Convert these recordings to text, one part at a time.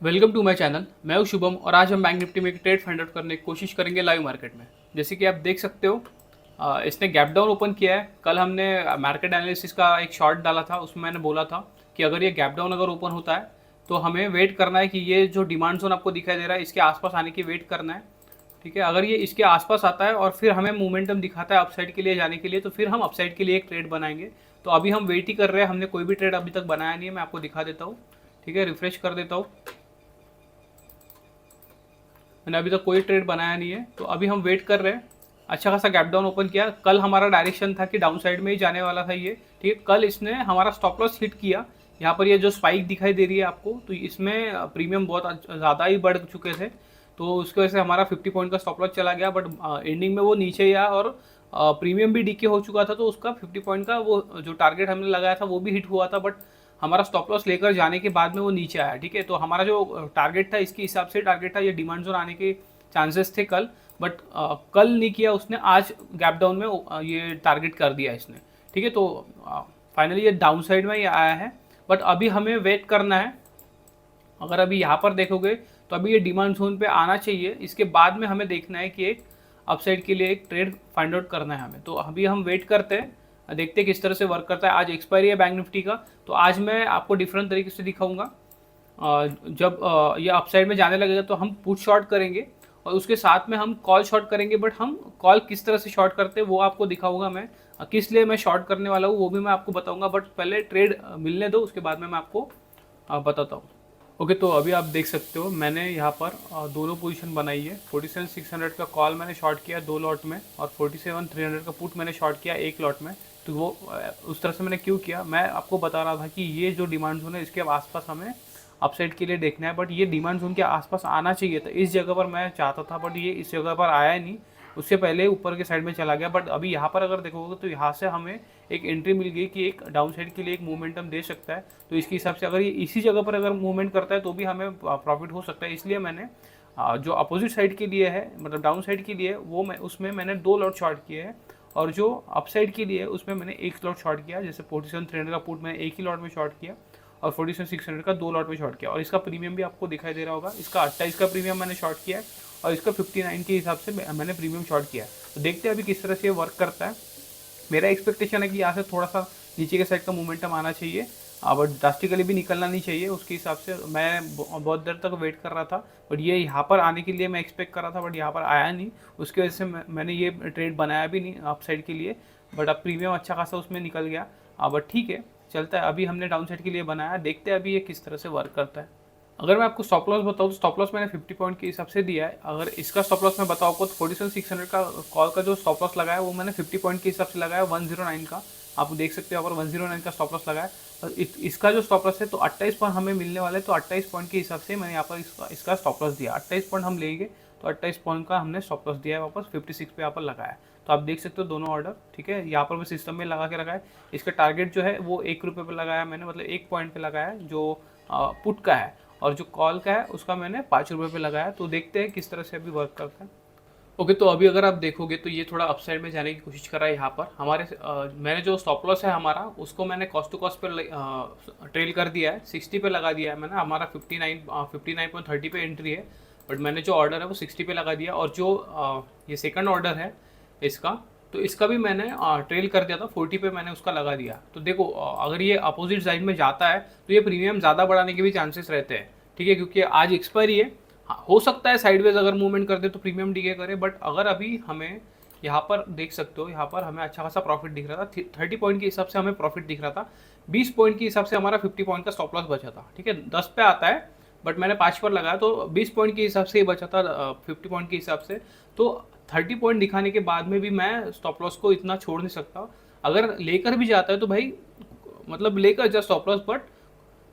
Welcome to my channel. मैं हूं शुभम और आज हम बैंक निफ्टी में एक ट्रेड फाइंड आउट करने की कोशिश करेंगे लाइव मार्केट में। जैसे कि आप देख सकते हो इसने गैप डाउन ओपन किया है। कल हमने मार्केट एनालिसिस का एक शॉर्ट डाला था, उसमें मैंने बोला था कि अगर ये गैप डाउन अगर ओपन होता है तो हमें वेट करना है कि ये जो डिमांड जोन आपको दिखाई दे रहा है इसके आसपास आने की वेट करना है। ठीक है, अगर ये इसके आसपास आता है और फिर हमें मोमेंटम दिखाता है अपसाइड के लिए जाने के लिए, तो फिर हम अपसाइड के लिए एक ट्रेड बनाएंगे। तो अभी हम वेट ही कर रहे हैं, हमने कोई भी ट्रेड अभी तक बनाया नहीं है। मैं आपको दिखा देता हूँ। ठीक है, रिफ्रेश कर देता हूँ। मैंने अभी तक कोई ट्रेड बनाया नहीं है, तो अभी हम वेट कर रहे हैं। अच्छा खासा गैप डाउन ओपन किया। कल हमारा डायरेक्शन था कि डाउन साइड में ही जाने वाला था ये। ठीक है, कल इसने हमारा स्टॉप लॉस हिट किया। यहाँ पर ये जो स्पाइक दिखाई दे रही है आपको, तो इसमें प्रीमियम बहुत ज़्यादा ही बढ़ चुके थे, तो उसकी वजह से हमारा 50 पॉइंट का स्टॉप लॉस चला गया। बट एंडिंग में वो नीचे ही आया और प्रीमियम भी डीके हो चुका था, तो उसका 50 पॉइंट का वो जो टारगेट हमने लगाया था वो भी हिट हुआ था। बट हमारा स्टॉप लॉस लेकर जाने के बाद में वो नीचे आया। ठीक है, तो हमारा जो टारगेट था इसके हिसाब से टारगेट था, ये डिमांड जोन आने के चांसेस थे कल। बट कल नहीं किया उसने, आज गैप डाउन में ये टारगेट कर दिया इसने। ठीक है, तो फाइनली ये डाउन साइड में ही आया है। बट अभी हमें वेट करना है। अगर अभी यहाँ पर देखोगे तो अभी ये डिमांड जोन पे आना चाहिए, इसके बाद में हमें देखना है कि एक अपसाइड के लिए एक ट्रेड फाइंड आउट करना है हमें। तो अभी हम वेट करते हैं, देखते हैं किस तरह से वर्क करता है। आज एक्सपायरी है बैंक निफ्टी का, तो आज मैं आपको डिफरेंट तरीके से दिखाऊंगा। जब ये अपसाइड में जाने लगेगा तो हम पुट शॉर्ट करेंगे और उसके साथ में हम कॉल शॉर्ट करेंगे। बट हम कॉल किस तरह से शॉर्ट करते हैं वो आपको दिखाऊंगा मैं। किस लिए मैं शॉर्ट करने वाला हूँ वो भी मैं आपको बताऊंगा। बट पहले ट्रेड मिलने दो, उसके बाद में मैं आपको बताता हूँ। ओके, तो अभी आप देख सकते हो मैंने यहाँ पर दोनों पोजीशन बनाई है। 47,600 का कॉल मैंने शॉर्ट किया 2 लॉट में, और 47,300 का पुट मैंने शॉर्ट किया 1 लॉट में। तो वो उस तरह से मैंने क्यों किया, मैं आपको बता रहा था कि ये जो डिमांड जोन है इसके आसपास हमें अपसाइड के लिए देखना है। बट ये डिमांड जोन के आसपास आना चाहिए था, इस जगह पर मैं चाहता था, बट ये इस जगह पर आया नहीं, उससे पहले ऊपर के साइड में चला गया। बट अभी यहाँ पर अगर देखोगे तो यहाँ से हमें एक एंट्री मिल गई कि एक डाउन साइड के लिए एक मूवमेंटम दे सकता है। तो इसके हिसाब से अगर ये इसी जगह पर अगर मूवमेंट करता है तो भी हमें प्रॉफिट हो सकता है। इसलिए मैंने जो अपोजिट साइड के लिए है, मतलब डाउन साइड के लिए, वो मैं उसमें मैंने 2 लॉट शॉर्ट किए हैं। और जो अपसाइड के लिए उसमें मैंने 1 लॉट शॉर्ट किया। जैसे 47,300 का पुट मैंने एक ही लॉट में शॉर्ट किया और 47,600 का 2 लॉट में शॉर्ट किया। और इसका प्रीमियम भी आपको दिखाई दे रहा होगा, इसका 28 का प्रीमियम मैंने शॉर्ट किया है और इसका 59 के हिसाब से मैंने प्रीमियम शॉर्ट किया है। तो देखते हैं अभी किस तरह से ये वर्क करता है। मेरा एक्सपेक्टेशन है कि यहाँ से थोड़ा सा नीचे के साइड का मोमेंटम आना चाहिए, बट ड्रास्टिकली भी निकलना नहीं चाहिए। उसके हिसाब से मैं बहुत देर तक वेट कर रहा था, बट ये यहाँ पर आने के लिए मैं एक्सपेक्ट कर रहा था, बट यहाँ पर आया नहीं। उसकी वजह से मैंने ये ट्रेड बनाया भी नहीं अप साइड के लिए। बट अब प्रीमियम अच्छा खासा उसमें निकल गया। बट ठीक है, चलता है। अभी हमने डाउन साइड के लिए बनाया, देखते हैं अभी ये किस तरह से वर्क करता है। अगर मैं आपको स्टॉप लॉस बताऊँ तो स्टॉप लॉस मैंने 50 पॉइंट के हिसाब से दिया है। अगर इसका स्टॉप लॉस मैं बताऊँ तो 47,600 का कॉल का जो स्टॉप लॉस लगाया वो मैंने 50 पॉइंट के हिसाब से लगाया 109 का। आप देख सकते हो यहाँ पर 109 का स्टॉप लॉस लगाया। और इसका जो स्टॉप लॉस है तो 28 पॉइंट हमें मिलने वाले, तो 28 पॉइंट के हिसाब से मैंने यहाँ पर इसका स्टॉप लॉस दिया। 28 पॉइंट हम लेंगे, तो 28 पॉइंट का हमने स्टॉप लॉस दिया है, वापस 56 पे यहाँ पर लगाया। तो आप देख सकते हो दोनों ऑर्डर। ठीक है, यहाँ पर मैं सिस्टम में लगा के रखा है। इसका टारगेट जो है वो 1 रुपये पे लगाया मैंने, मतलब 1 पॉइंट पे लगाया जो पुट का है, और जो कॉल का है उसका मैंने 5 रुपये पे लगाया। तो देखते हैं किस तरह से अभी वर्क करता है। ओके, तो अभी अगर आप देखोगे तो ये थोड़ा अपसाइड में जाने की कोशिश कर रहा है। यहाँ पर मैंने जो स्टॉप लॉस है हमारा, उसको मैंने कॉस्ट टू कॉस्ट पर ट्रेल कर दिया है, 60 पे लगा दिया है मैंने। हमारा 59.30 पे एंट्री है, बट मैंने जो ऑर्डर है वो 60 पे लगा दिया। और जो ये सेकंड ऑर्डर है इसका, तो इसका भी मैंने ट्रेल कर दिया था, 40 पे मैंने उसका लगा दिया। तो देखो अगर ये अपोजिट साइड में जाता है तो ये प्रीमियम ज़्यादा बढ़ाने के भी चांसेस रहते हैं। ठीक है, क्योंकि आज एक्सपायरी है। हाँ, हो सकता है साइडवेज अगर मूवमेंट कर दे तो प्रीमियम डीके करे। बट अगर अभी हमें यहाँ पर देख सकते हो, यहाँ पर हमें अच्छा खासा प्रॉफिट दिख रहा था। 30 पॉइंट के हिसाब से हमें प्रॉफिट दिख रहा था। 20 पॉइंट के हिसाब से हमारा 50 पॉइंट का स्टॉप लॉस बचा था। ठीक है, 10 पे आता है बट मैंने 5 पर लगाया, तो 20 पॉइंट के हिसाब से ही बचा था 50 पॉइंट के हिसाब से। तो 30 पॉइंट दिखाने के बाद में भी मैं स्टॉप लॉस को इतना छोड़ नहीं सकता। अगर लेकर भी जाता है तो भाई मतलब लेकर जा स्टॉप लॉस, बट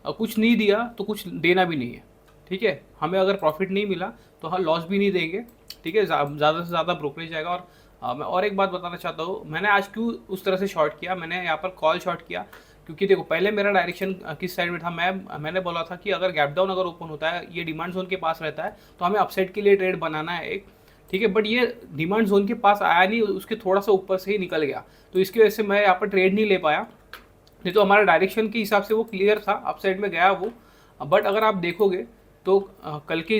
कुछ नहीं दिया तो कुछ देना भी नहीं है। ठीक है, हमें अगर प्रॉफिट नहीं मिला तो हम लॉस भी नहीं देंगे। ठीक है, ज़्यादा से ज़्यादा ब्रोकरेज जाएगा। और मैं और एक बात बताना चाहता हूँ, मैंने आज क्यों उस तरह से शॉर्ट किया, मैंने यहाँ पर कॉल शॉर्ट किया क्योंकि देखो पहले मेरा डायरेक्शन किस साइड में था। मैंने बोला था कि अगर गैप डाउन अगर ओपन होता है, ये डिमांड जोन के पास रहता है, तो हमें अपसाइड के लिए ट्रेड बनाना है एक। ठीक है, बट ये डिमांड जोन के पास आया नहीं, उसके थोड़ा सा ऊपर से ही निकल गया, तो इसकी वजह से मैं यहाँ पर ट्रेड नहीं ले पाया। नहीं तो हमारा डायरेक्शन के हिसाब से वो क्लियर था, अपसाइड में गया वो। बट अगर आप देखोगे तो कल के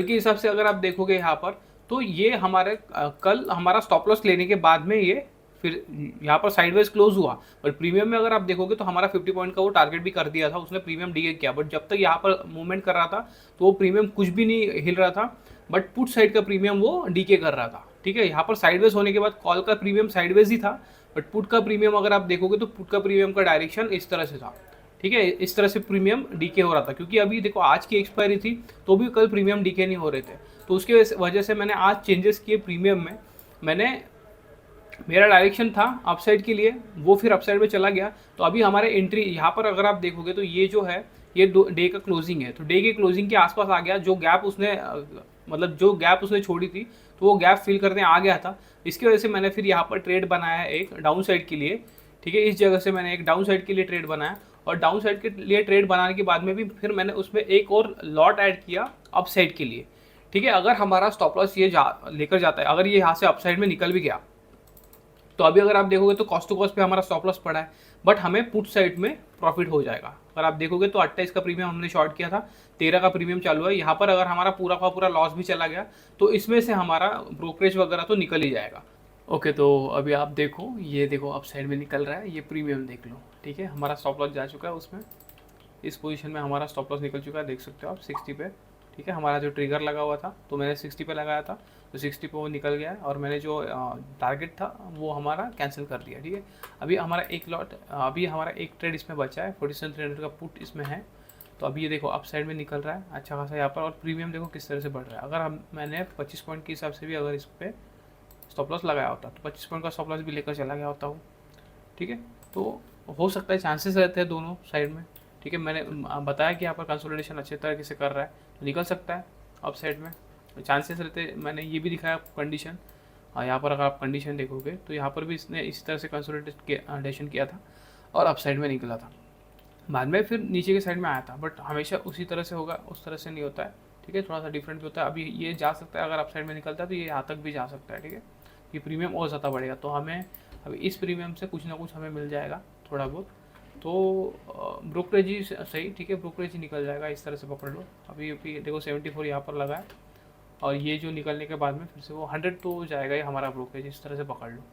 हिसाब से अगर आप देखोगे यहाँ पर, तो ये हमारे कल हमारा स्टॉप लॉस लेने के बाद में ये फिर यहाँ पर साइडवेज क्लोज हुआ। पर प्रीमियम में अगर आप देखोगे तो हमारा 50 पॉइंट का वो टारगेट भी कर दिया था, उसने प्रीमियम डीके किया, बट जब तक यहाँ पर मूवमेंट कर रहा था तो वो प्रीमियम कुछ भी नहीं हिल रहा था, बट पुट साइड का प्रीमियम वो डीके कर रहा था। ठीक है, यहाँ पर साइडवेज होने के बाद कॉल का प्रीमियम साइडवेज ही था, बट पुट का प्रीमियम अगर आप देखोगे तो पुट का प्रीमियम का डायरेक्शन इस तरह से था। ठीक है, इस तरह से प्रीमियम डीके हो रहा था, क्योंकि अभी देखो आज की एक्सपायरी थी तो भी कल प्रीमियम डीके नहीं हो रहे थे, तो उसके वजह से मैंने आज चेंजेस किए प्रीमियम में। मेरा डायरेक्शन था अपसाइड के लिए, वो फिर अपसाइड में चला गया। तो अभी हमारे एंट्री यहाँ पर अगर आप देखोगे तो ये जो है ये डे का क्लोजिंग है, तो डे के क्लोजिंग के आसपास आ गया, जो गैप उसने मतलब जो गैप उसने छोड़ी थी तो वो गैप फिल करने आ गया था। इसकी वजह से मैंने फिर यहाँ पर ट्रेड बनाया है एक डाउन साइड के लिए। ठीक है, इस जगह से मैंने एक डाउन साइड के लिए ट्रेड बनाया, और डाउन साइड के लिए ट्रेड बनाने के बाद में भी फिर मैंने उसमें एक और लॉट ऐड किया अप साइड के लिए। ठीक है, अगर हमारा स्टॉप लॉस ये लेकर जाता है, अगर ये यहाँ से अप साइड में निकल भी गया तो अभी अगर आप देखोगे तो कॉस्ट टू कॉस्ट पे हमारा स्टॉप लॉस पड़ा है, बट हमें पुट साइड में प्रॉफिट हो जाएगा। अगर आप देखोगे तो 28 का प्रीमियम हमने शॉर्ट किया था, 13 का प्रीमियम चालू है। यहाँ पर अगर हमारा पूरा का पूरा लॉस भी चला गया तो इसमें से हमारा ब्रोकरेज वगैरह तो निकल ही जाएगा। ओके, तो अभी आप देखो, ये देखो अप साइड में निकल रहा है, ये प्रीमियम देख लो। ठीक है, हमारा स्टॉप लॉस जा चुका है उसमें, इस पोजीशन में हमारा स्टॉप लॉस निकल चुका है, देख सकते हो आप 60 पे। ठीक है, हमारा जो ट्रिगर लगा हुआ था तो मैंने 60 पे लगाया था, तो 60 पे वो निकल गया है, और मैंने जो टारगेट था वो हमारा कैंसिल कर दिया। ठीक है, अभी हमारा एक ट्रेड इसमें बचा है, 47,300 का पुट इसमें है। तो अभी ये देखो अप साइड में निकल रहा है अच्छा खासा यहाँ पर, और प्रीमियम देखो किस तरह से बढ़ रहा है। अगर मैंने 25 पॉइंट के हिसाब से भी अगर इस पर स्टॉप लॉस लगाया होता तो 25 पॉइंट का स्टॉप लॉस भी लेकर चला गया होता हूँ। ठीक है, तो हो सकता है, चांसेस रहते हैं दोनों साइड में। ठीक है, मैंने बताया कि यहाँ पर कंसोलिडेशन अच्छे तरीके से कर रहा है, तो निकल सकता है अप साइड में, चांसेस रहते। मैंने ये भी दिखाया कंडीशन, यहाँ पर अगर आप कंडीशन देखोगे तो यहाँ पर भी इसने इसी तरह से कंसोलिडेशन किया था और अप साइड में निकला था, बाद में फिर नीचे के साइड में आया था, बट हमेशा उसी तरह से होगा, उस तरह से नहीं होता है। ठीक है, थोड़ा सा डिफरेंट भी होता है। अभी ये जा सकता है, अगर अप साइड में निकलता है तो ये यहाँ तक भी जा सकता है। ठीक है, ये प्रीमियम और ज़्यादा बढ़ेगा, तो हमें अभी इस प्रीमियम से कुछ ना कुछ हमें मिल जाएगा थोड़ा बहुत, तो ब्रोकरेज ही सही। ठीक है, ब्रोकरेज ही निकल जाएगा, इस तरह से पकड़ लो। अभी देखो 74 यहाँ पर लगा है, और ये जो निकलने के बाद में फिर से वो 100 तो जाएगा ही हमारा ब्रोकरेज, इस तरह से पकड़ लो।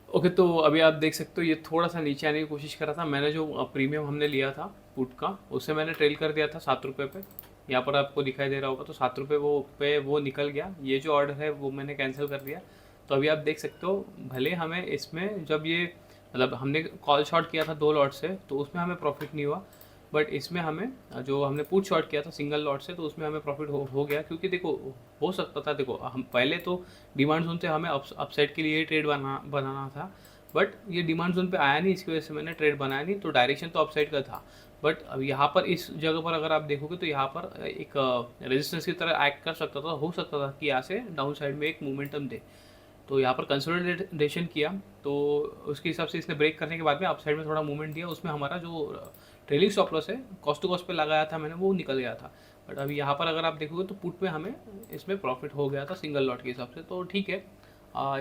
ओके, तो अभी आप देख सकते हो ये थोड़ा सा नीचे आने की कोशिश कर रहा था। मैंने जो प्रीमियम हमने लिया था पुट का, उसे मैंने ट्रेल कर दिया था 7 रुपये पे, यहाँ पर आपको दिखाई दे रहा होगा, तो 7 रुपये वो निकल गया। ये जो ऑर्डर है वो मैंने कैंसिल कर दिया। तो अभी आप देख सकते हो, भले हमें इसमें जब ये मतलब हमने कॉल शॉर्ट किया था 2 लॉट से, तो उसमें हमें प्रॉफिट नहीं हुआ, बट इसमें हमें जो हमने पुट शॉर्ट किया था सिंगल लॉट से, तो उसमें हमें प्रॉफिट हो गया। क्योंकि देखो हो सकता था, देखो हम पहले तो डिमांड जोन से हमें अपसाइड के लिए ट्रेड बनाना था, बट ये डिमांड जोन पे आया नहीं, इसकी वजह से मैंने ट्रेड बनाया नहीं। तो डायरेक्शन तो अपसाइड का था, बट अब यहाँ पर इस जगह पर अगर आप देखोगे तो यहाँ पर एक रेजिस्टेंस की तरह एक्ट कर सकता था, हो सकता था कि यहाँ से डाउन साइड में एक मोमेंटम दे। तो यहाँ पर कंसोलिडेशन किया, तो उसके हिसाब से इसने ब्रेक करने के बाद में अपसाइड में थोड़ा मूवमेंट दिया, उसमें हमारा जो ट्रेलिंग स्टॉप लॉस है कॉस्ट टू कॉस्ट पे लगाया था मैंने, वो निकल गया था। बट अभी यहाँ पर अगर आप देखोगे तो पुट में हमें इसमें प्रॉफिट हो गया था सिंगल लॉट के हिसाब से, तो ठीक है।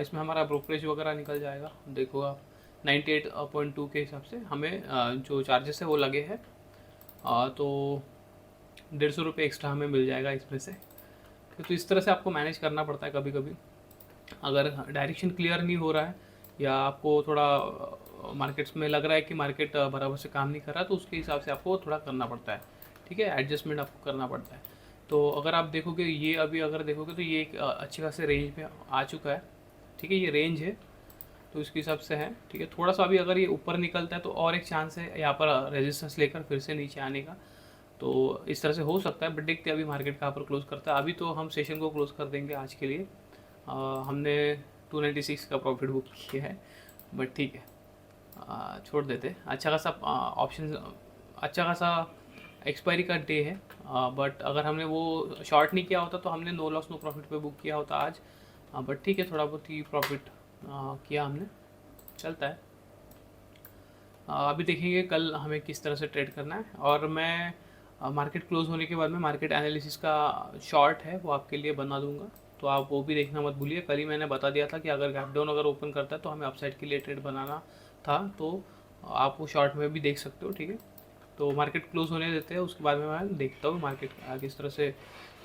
इसमें हमारा ब्रोकरेज वगैरह निकल जाएगा, देखो आप 98.2 के हिसाब से हमें जो चार्जेस है वो लगे हैं, तो 150 रुपये एक्स्ट्रा हमें मिल जाएगा इसमें से। तो इस तरह से आपको मैनेज करना पड़ता है कभी कभी, अगर डायरेक्शन क्लियर नहीं हो रहा है या आपको थोड़ा मार्केट्स में लग रहा है कि मार्केट बराबर से काम नहीं कर रहा, तो उसके हिसाब से आपको थोड़ा करना पड़ता है। ठीक है, एडजस्टमेंट आपको करना पड़ता है। तो अगर आप देखोगे ये अभी अगर देखोगे तो ये एक अच्छी खासे रेंज में आ चुका है। ठीक है, ये रेंज है तो इसके हिसाब से है। ठीक है, थोड़ा सा अभी अगर ये ऊपर निकलता है तो और एक चांस है यहाँ पर रेजिस्टेंस लेकर फिर से नीचे आने का, तो इस तरह से हो सकता है। बट देखते हैं अभी मार्केट कहाँ पर क्लोज करता है। अभी तो हम सेशन को क्लोज कर देंगे आज के लिए। हमने 296 का प्रॉफिट बुक किया है, बट ठीक है, छोड़ देते। अच्छा खासा ऑप्शन, अच्छा खासा एक्सपायरी का डे है, बट अगर हमने वो शॉर्ट नहीं किया होता तो हमने नो लॉस नो प्रॉफिट पे बुक किया होता आज। बट ठीक है, थोड़ा बहुत ही प्रॉफिट किया हमने, चलता है। अभी देखेंगे कल हमें किस तरह से ट्रेड करना है, और मैं मार्केट क्लोज होने के बाद में मार्केट एनालिसिस का शॉर्ट है वो आपके लिए बना दूंगा, तो आप वो भी देखना मत भूलिए। कल ही मैंने बता दिया था कि अगर गैप डाउन अगर ओपन करता है तो हमें अपसाइड के लिए ट्रेड बनाना था, तो आप वो शॉर्ट में भी देख सकते हो। ठीक है, तो मार्केट क्लोज होने देते हैं, उसके बाद में मैं देखता हूँ मार्केट किस तरह से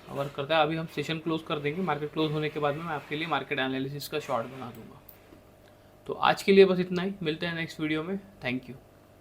वर्क करता है। अभी हम सेशन क्लोज कर देंगे, मार्केट क्लोज होने के बाद में मैं आपके लिए मार्केट एनालिसिस का शॉर्ट बना दूंगा। तो आज के लिए बस इतना ही, मिलते हैं नेक्स्ट वीडियो में। Thank you.